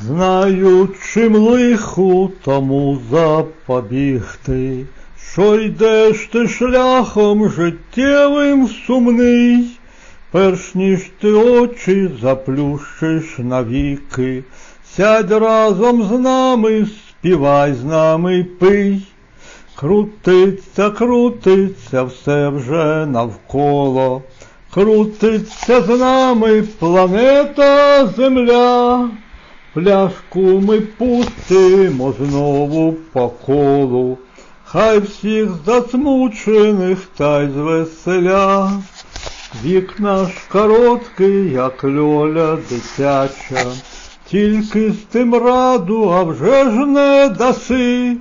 Знаю, чим лиху тому запобігти, що йдеш ти шляхом життєвим сумний, перш ніж ти очі заплющиш навіки, сядь разом з нами, співай з нами й пий. Крутиться, крутиться все вже навколо, крутиться з нами планета Земля. Пляшку ми пустимо знову по колу, хай всіх засмучених та й звеселя. Вік наш короткий, як льоля дитяча, тільки з тим раду, а вже ж не даси.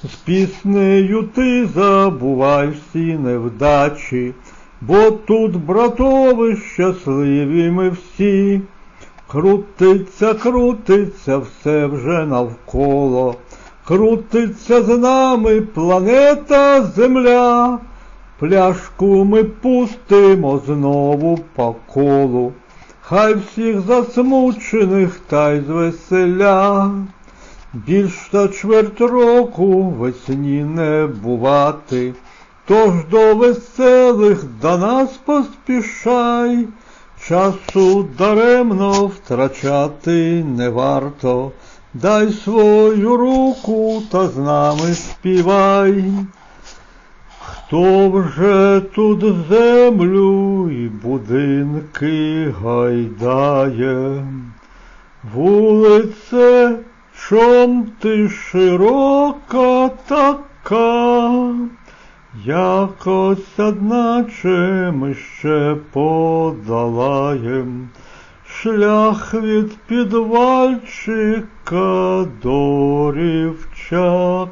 З піснею ти забувай всі невдачі, бо тут, братове, щасливі ми всі. Крутиться, крутиться все вже навколо, крутиться з нами планета Земля. Пляшку ми пустимо знову по колу, хай всіх засмучених та й звеселя. Більш та чверть року весні не бувати, тож до веселих до нас поспішай. Часу даремно втрачати не варто, дай свою руку та з нами співай. Хто вже тут землю і будинки гайдає, вулице, чом ти широка така, якось одначе ми ще подолаєм шлях від Підвальчика до Рівчака.